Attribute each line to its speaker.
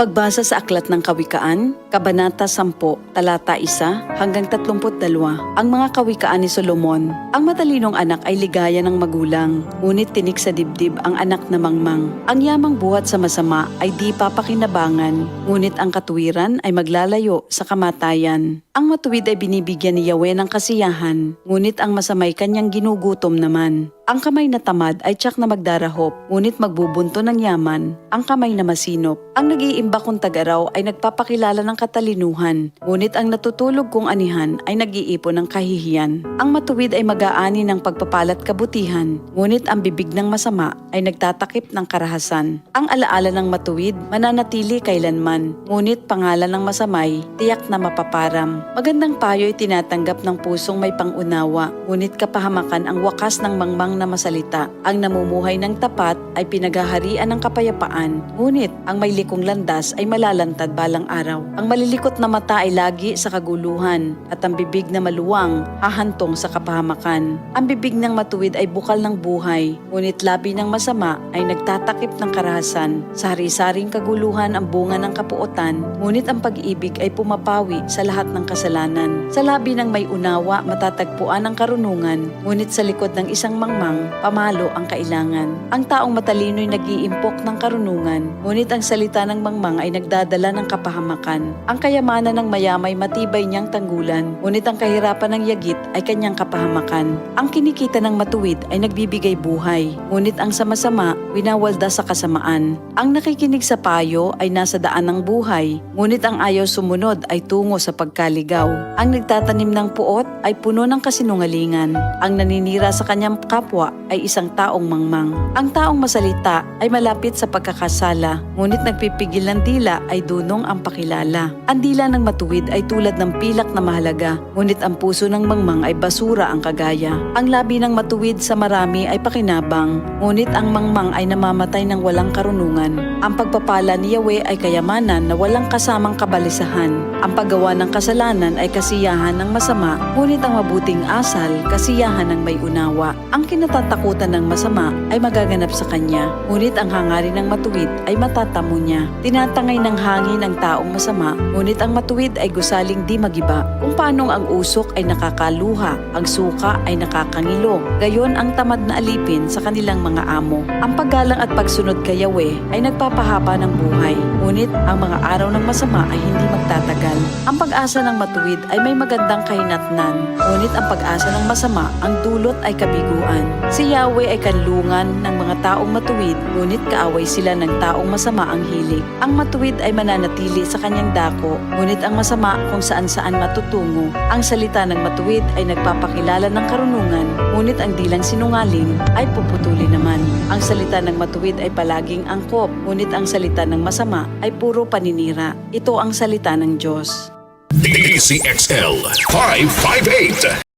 Speaker 1: Pagbasa sa Aklat ng Kawikaan, Kabanata 10, Talata 1 hanggang 32. Ang mga kawikaan ni Solomon. Ang matalinong anak ay ligaya ng magulang, ngunit tinik sa dibdib ang anak na mangmang. Ang yamang buhat sa masama ay di papakinabangan, ngunit ang katuwiran ay maglalayo sa kamatayan. Ang matuwid ay binibigyan ni Yahweh ng kasiyahan, ngunit ang masamay kanyang ginugutom naman. Ang kamay na tamad ay tiyak na magdarahop, ngunit magbubunto ng yaman ang kamay na masinop. Ang nag-iimba kong tagaraw ay nagpapakilala ng katalinuhan, ngunit ang natutulog kong anihan ay nag-iipon ng kahihiyan. Ang matuwid ay mag-aani ng pagpapalat kabutihan, ngunit ang bibig ng masama ay nagtatakip ng karahasan. Ang alaala ng matuwid mananatili kailanman, ngunit pangalan ng masamay tiyak na mapaparam. Magandang payo ay tinatanggap ng pusong may pangunawa, ngunit kapahamakan ang wakas ng mangmang na masalita. Ang namumuhay ng tapat ay pinaghaharian ng kapayapaan, ngunit ang may likong landas ay malalantad balang araw. Ang malilikot na mata ay lagi sa kaguluhan, at ang bibig na maluwang hahantong sa kapahamakan. Ang bibig ng matuwid ay bukal ng buhay, ngunit labi ng masama ay nagtatakip ng karahasan. Sa hari-saring kaguluhan ang bunga ng kapuotan, ngunit ang pag-ibig ay pumapawi sa lahat ng kasalanan. Sa labi ng may unawa matatagpuan ang karunungan, ngunit sa likod ng isang mangmang pamalo ang kailangan. Ang taong matalino'y nag-iimpok ng karunungan, ngunit ang salita ng mangmang ay nagdadala ng kapahamakan. Ang kayamanan ng mayamay matibay niyang tanggulan, ngunit ang kahirapan ng yagit ay kanyang kapahamakan. Ang kinikita ng matuwid ay nagbibigay buhay, ngunit ang sama-sama winawalda sa kasamaan. Ang nakikinig sa payo ay nasa daan ng buhay, ngunit ang ayaw sumunod ay tungo sa pagkaligaw. Ang nagtatanim ng puot ay puno ng kasinungalingan. Ang naninira sa kanyang kapwa ay isang taong mangmang. Ang taong masalita ay malapit sa pagkakasala, ngunit nagpipigil ng dila ay dunong ang pakilala. Ang dila ng matuwid ay tulad ng pilak na mahalaga, ngunit ang puso ng mangmang ay basura ang kagaya. Ang labi ng matuwid sa marami ay pakinabang, ngunit ang mangmang ay namamatay ng walang karunungan. Ang pagpapala ni Yahweh ay kayamanan na walang kasamang kabalisahan. Ang paggawa ng kasalanan ay kasiyahan ng masama, ngunit ang mabuting asal, kasiyahan ng may unawa. Ang kinatatakutan ng masama ay magaganap sa kanya, ngunit ang hangarin ng matuwid ay matatamo niya. Tinatangay ng hangin ang taong masama, ngunit ang matuwid ay gusaling di magiba. Kung paanong ang usok ay nakakaluha, ang suka ay nakakangilo, gayon ang tamad na alipin sa kanilang mga amo. Ang paggalang at pagsunod kay Yahweh ay nagpapahaba ng buhay, ngunit ang mga araw ng masama ay hindi magtatagal. Ang pag-asa ng matuwid ay may magandang kahinatnan, ngunit ang pag-asa ng masama ang dulot ay kabiguan. Si Yahweh ay kanlungan ng mga taong matuwid, ngunit kaaway sila ng taong masama ang hilig. Ang matuwid ay mananatili sa kanyang dako, ngunit ang masama kung saan-saan matutungo. Ang salita ng matuwid ay nagpapakilala ng karunungan, ngunit ang dilang sinungaling ay puputuli naman. Ang salita ng matuwid ay palaging angkop, ngunit ang salita ng masama ay puro paninira. Ito ang salita ng Diyos.
Speaker 2: DCXL 558